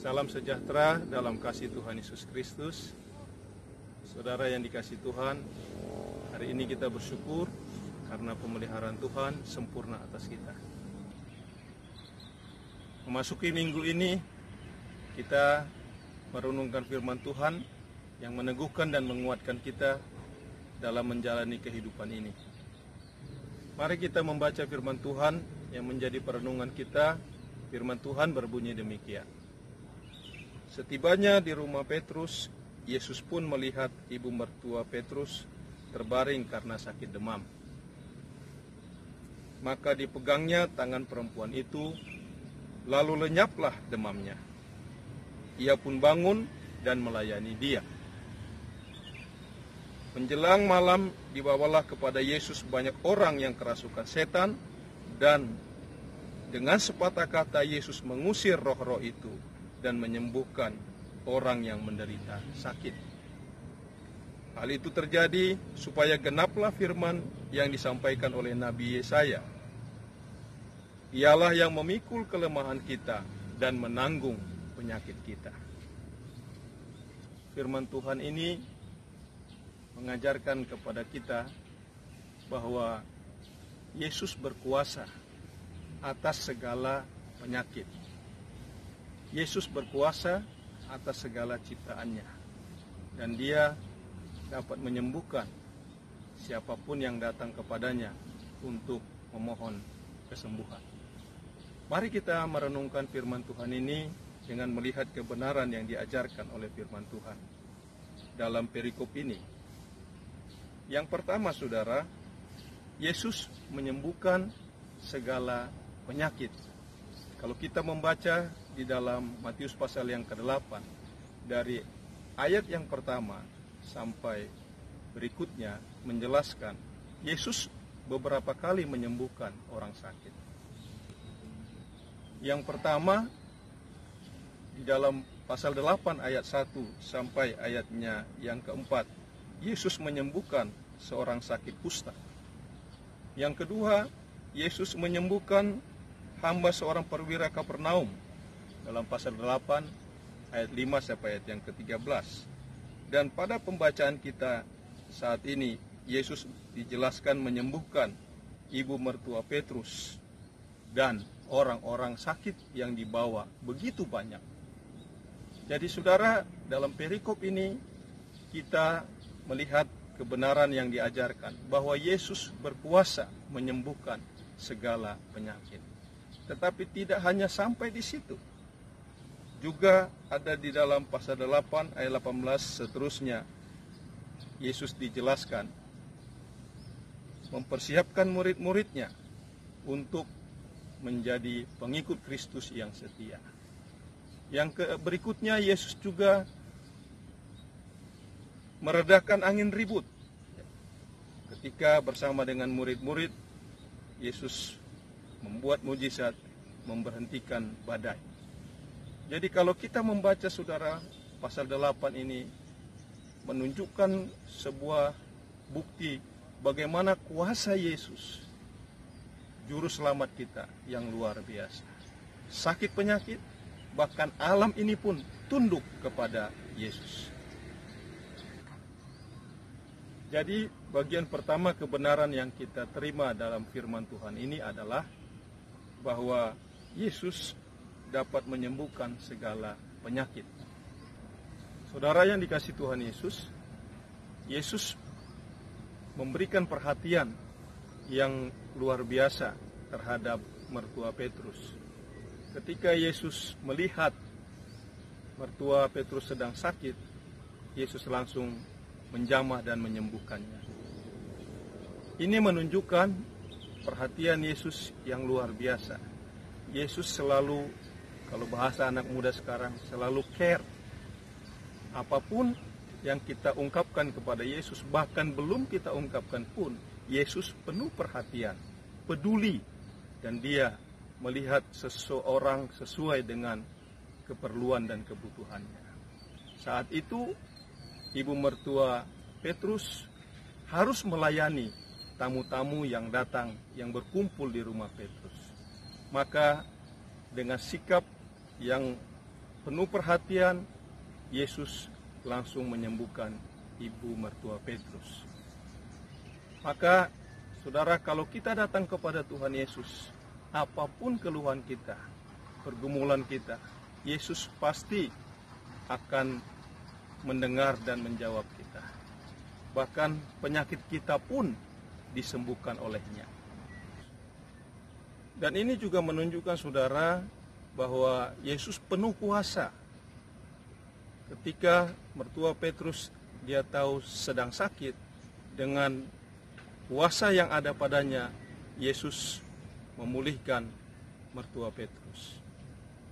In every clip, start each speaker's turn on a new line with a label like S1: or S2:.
S1: Salam sejahtera dalam kasih Tuhan Yesus Kristus. Saudara yang dikasihi Tuhan, hari ini kita bersyukur karena pemeliharaan Tuhan sempurna atas kita. Memasuki minggu ini, kita merenungkan firman Tuhan yang meneguhkan dan menguatkan kita dalam menjalani kehidupan ini. Mari kita membaca firman Tuhan yang menjadi perenungan kita. Firman Tuhan berbunyi demikian. Setibanya di rumah Petrus, Yesus pun melihat ibu mertua Petrus terbaring karena sakit demam. Maka dipegangnya tangan perempuan itu, lalu lenyaplah demamnya. Ia pun bangun dan melayani dia. Menjelang malam dibawalah kepada Yesus banyak orang yang kerasukan setan, dan dengan sepatah kata Yesus mengusir roh-roh itu dan menyembuhkan orang yang menderita sakit. Hal itu terjadi supaya genaplah firman yang disampaikan oleh Nabi Yesaya. Ialah yang memikul kelemahan kita dan menanggung penyakit kita. Firman Tuhan ini mengajarkan kepada kita bahwa Yesus berkuasa atas segala penyakit. Yesus berkuasa atas segala ciptaannya, dan dia dapat menyembuhkan siapapun yang datang kepadanya untuk memohon kesembuhan. Mari kita merenungkan firman Tuhan ini dengan melihat kebenaran yang diajarkan oleh firman Tuhan dalam perikop ini. Yang pertama, saudara, Yesus menyembuhkan segala penyakit. Kalau kita membaca di dalam Matius pasal yang ke-8, dari ayat yang pertama sampai berikutnya menjelaskan Yesus beberapa kali menyembuhkan orang sakit. Yang pertama, di dalam pasal 8 ayat 1 sampai ayatnya yang keempat, Yesus menyembuhkan seorang sakit kusta. Yang kedua, Yesus menyembuhkan hamba seorang perwira Kapernaum dalam pasal 8 ayat 5 sampai ayat yang ke-13. Dan pada pembacaan kita saat ini, Yesus dijelaskan menyembuhkan ibu mertua Petrus dan orang-orang sakit yang dibawa begitu banyak. Jadi saudara, dalam perikop ini kita melihat kebenaran yang diajarkan bahwa Yesus berkuasa menyembuhkan segala penyakit. Tetapi tidak hanya sampai di situ. Juga ada di dalam pasal 8 ayat 18 seterusnya, Yesus dijelaskan mempersiapkan murid-muridnya untuk menjadi pengikut Kristus yang setia. Yang berikutnya, Yesus juga meredakan angin ribut. Ketika bersama dengan murid-murid, Yesus membuat mujizat memberhentikan badai. Jadi kalau kita membaca, saudara, pasal 8 ini menunjukkan sebuah bukti bagaimana kuasa Yesus, juru selamat kita yang luar biasa. Sakit penyakit, bahkan alam ini pun tunduk kepada Yesus. Jadi bagian pertama kebenaran yang kita terima dalam firman Tuhan ini adalah bahwa Yesus dapat menyembuhkan segala penyakit. Saudara yang dikasihi Tuhan Yesus, Yesus memberikan perhatian yang luar biasa terhadap mertua Petrus. Ketika Yesus melihat mertua Petrus sedang sakit, Yesus langsung menjamah dan menyembuhkannya. Ini menunjukkan perhatian Yesus yang luar biasa. Yesus selalu, kalau bahasa anak muda sekarang, selalu care. Apapun yang kita ungkapkan kepada Yesus, bahkan belum kita ungkapkan pun, Yesus penuh perhatian, peduli, dan dia melihat seseorang sesuai dengan keperluan dan kebutuhannya. Saat itu, ibu mertua Petrus harus melayani tamu-tamu yang datang, yang berkumpul di rumah Petrus. Maka dengan sikap yang penuh perhatian, Yesus langsung menyembuhkan ibu mertua Petrus. Maka, saudara, kalau kita datang kepada Tuhan Yesus, apapun keluhan kita, pergumulan kita, Yesus pasti akan mendengar dan menjawab kita. Bahkan penyakit kita pun disembuhkan olehnya. Dan ini juga menunjukkan, saudara, bahwa Yesus penuh kuasa. Ketika mertua Petrus dia tahu sedang sakit, dengan kuasa yang ada padanya, Yesus memulihkan mertua Petrus.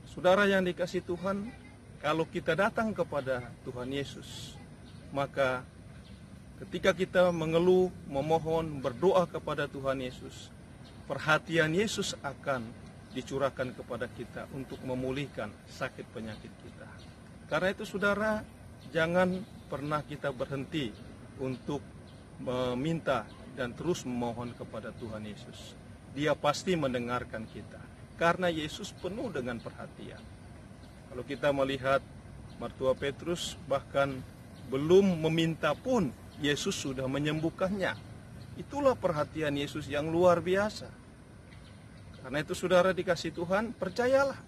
S1: Saudara yang dikasihi Tuhan, kalau kita datang kepada Tuhan Yesus, maka ketika kita mengeluh, memohon, berdoa kepada Tuhan Yesus, perhatian Yesus akan dicurahkan kepada kita untuk memulihkan sakit penyakit kita. Karena itu, saudara, jangan pernah kita berhenti untuk meminta dan terus memohon kepada Tuhan Yesus. Dia pasti mendengarkan kita, karena Yesus penuh dengan perhatian. Kalau kita melihat mertua Petrus, bahkan belum meminta pun Yesus sudah menyembuhkannya. Itulah perhatian Yesus yang luar biasa. Karena itu, saudara dikasih Tuhan, percayalah,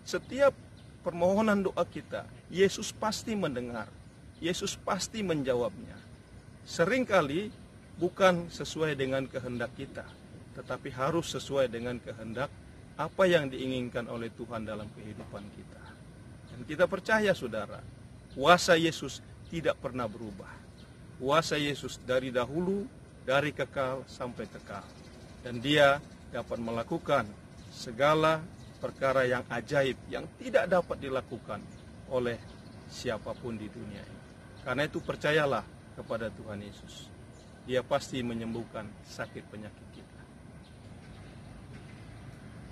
S1: setiap permohonan doa kita, Yesus pasti mendengar, Yesus pasti menjawabnya. Seringkali bukan sesuai dengan kehendak kita, tetapi harus sesuai dengan kehendak apa yang diinginkan oleh Tuhan dalam kehidupan kita. Dan kita percaya, saudara, kuasa Yesus tidak pernah berubah. Kuasa Yesus dari dahulu, dari kekal sampai kekal. Dan Dia dapat melakukan segala perkara yang ajaib yang tidak dapat dilakukan oleh siapapun di dunia ini. Karena itu, percayalah kepada Tuhan Yesus. Dia pasti menyembuhkan sakit penyakit kita.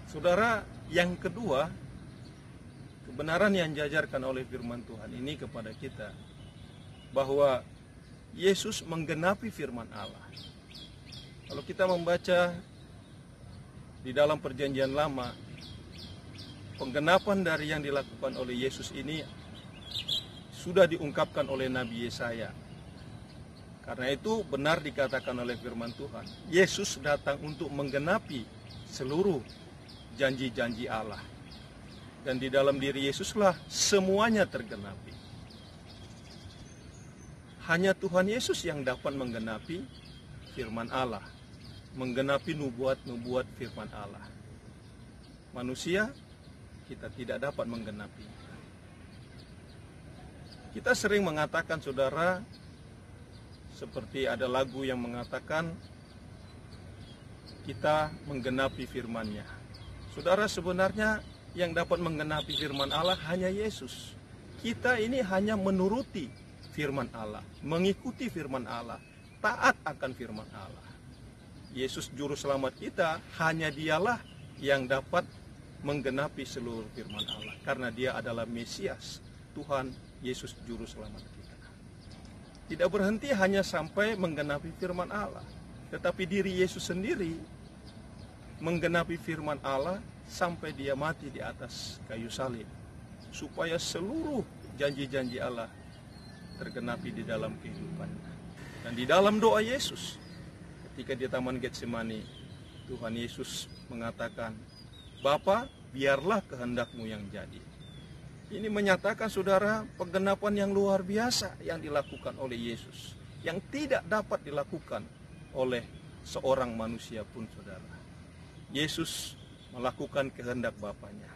S1: Saudara, yang kedua, kebenaran yang diajarkan oleh firman Tuhan ini kepada kita, bahwa Yesus menggenapi firman Allah. Kalau kita membaca di dalam perjanjian lama, penggenapan dari yang dilakukan oleh Yesus ini sudah diungkapkan oleh Nabi Yesaya. Karena itu benar dikatakan oleh firman Tuhan, Yesus datang untuk menggenapi seluruh janji-janji Allah. Dan di dalam diri Yesuslah semuanya tergenapi. Hanya Tuhan Yesus yang dapat menggenapi firman Allah, menggenapi nubuat-nubuat firman Allah. Manusia, kita tidak dapat menggenapi. Kita sering mengatakan, saudara, seperti ada lagu yang mengatakan, kita menggenapi firman-Nya. Saudara, sebenarnya yang dapat menggenapi firman Allah hanya Yesus. Kita ini hanya menuruti firman Allah, mengikuti firman Allah, taat akan firman Allah. Yesus juru selamat kita, hanya Dialah yang dapat menggenapi seluruh firman Allah, karena Dia adalah Mesias, Tuhan Yesus juru selamat kita. Tidak berhenti hanya sampai menggenapi firman Allah, tetapi diri Yesus sendiri menggenapi firman Allah sampai Dia mati di atas kayu salib, supaya seluruh janji-janji Allah tergenapi di dalam kehidupannya. Dan di dalam doa Yesus, ketika di Taman Getsemani, Tuhan Yesus mengatakan, Bapa, biarlah kehendak-Mu yang jadi. Ini menyatakan, saudara, penggenapan yang luar biasa yang dilakukan oleh Yesus, yang tidak dapat dilakukan oleh seorang manusia pun, saudara. Yesus melakukan kehendak Bapanya.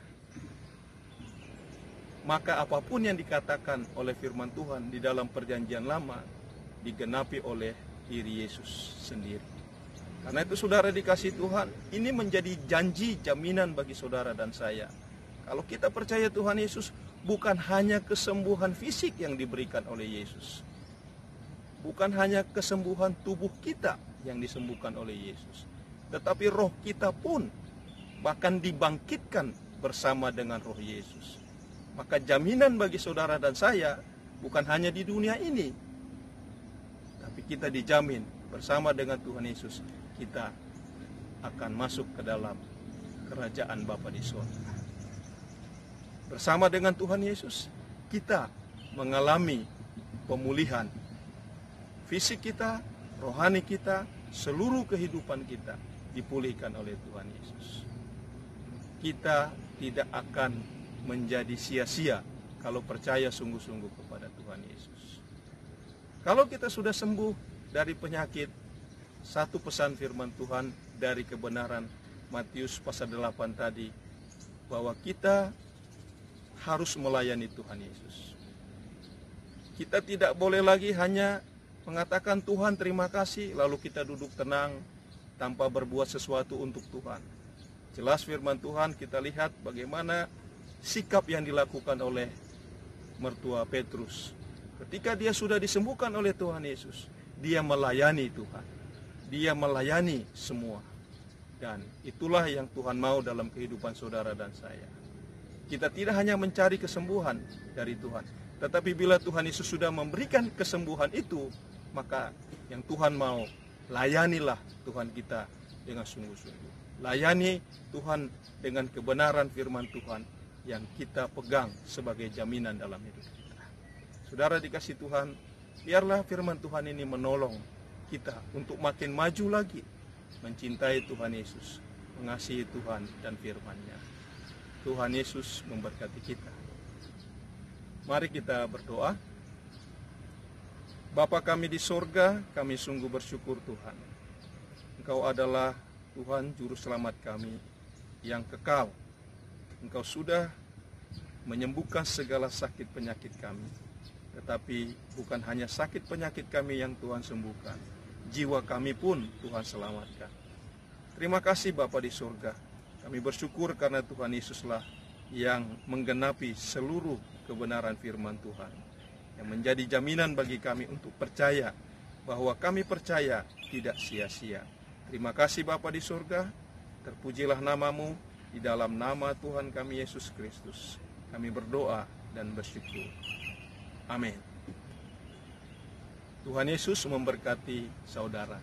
S1: Maka apapun yang dikatakan oleh firman Tuhan di dalam perjanjian lama, digenapi oleh diri Yesus sendiri. Karena itu, saudara dikasih Tuhan, ini menjadi janji jaminan bagi saudara dan saya. Kalau kita percaya Tuhan Yesus, bukan hanya kesembuhan fisik yang diberikan oleh Yesus, bukan hanya kesembuhan tubuh kita yang disembuhkan oleh Yesus, tetapi roh kita pun bahkan dibangkitkan bersama dengan roh Yesus. Maka jaminan bagi saudara dan saya bukan hanya di dunia ini, tapi kita dijamin bersama dengan Tuhan Yesus, kita akan masuk ke dalam kerajaan Bapa di surga. Bersama dengan Tuhan Yesus, kita mengalami pemulihan fisik kita, rohani kita, seluruh kehidupan kita dipulihkan oleh Tuhan Yesus. Kita tidak akan menjadi sia-sia kalau percaya sungguh-sungguh kepada Tuhan Yesus. Kalau kita sudah sembuh dari penyakit, satu pesan firman Tuhan dari kebenaran Matius pasal 8 tadi, bahwa kita harus melayani Tuhan Yesus. Kita tidak boleh lagi hanya mengatakan Tuhan terima kasih, lalu kita duduk tenang tanpa berbuat sesuatu untuk Tuhan. Jelas firman Tuhan, kita lihat bagaimana sikap yang dilakukan oleh mertua Petrus. Ketika dia sudah disembuhkan oleh Tuhan Yesus, dia melayani Tuhan. Dia melayani semua. Dan itulah yang Tuhan mau dalam kehidupan saudara dan saya. Kita tidak hanya mencari kesembuhan dari Tuhan, tetapi bila Tuhan Yesus sudah memberikan kesembuhan itu, maka yang Tuhan mau, layanilah Tuhan kita dengan sungguh-sungguh. Layani Tuhan dengan kebenaran firman Tuhan yang kita pegang sebagai jaminan dalam hidup kita. Saudara dikasih Tuhan, biarlah firman Tuhan ini menolong kita untuk makin maju lagi, mencintai Tuhan Yesus, mengasihi Tuhan dan firman-Nya. Tuhan Yesus memberkati kita. Mari kita berdoa. Bapa kami di sorga, kami sungguh bersyukur Tuhan. Engkau adalah Tuhan Juru Selamat kami yang kekal. Engkau sudah menyembuhkan segala sakit penyakit kami. Tetapi bukan hanya sakit penyakit kami yang Tuhan sembuhkan, jiwa kami pun Tuhan selamatkan. Terima kasih Bapa di surga. Kami bersyukur karena Tuhan Yesuslah yang menggenapi seluruh kebenaran firman Tuhan, yang menjadi jaminan bagi kami untuk percaya bahwa kami percaya tidak sia-sia. Terima kasih Bapa di surga. Terpujilah namamu. Di dalam nama Tuhan kami Yesus Kristus kami berdoa dan bersyukur. Amin. Tuhan Yesus memberkati saudara.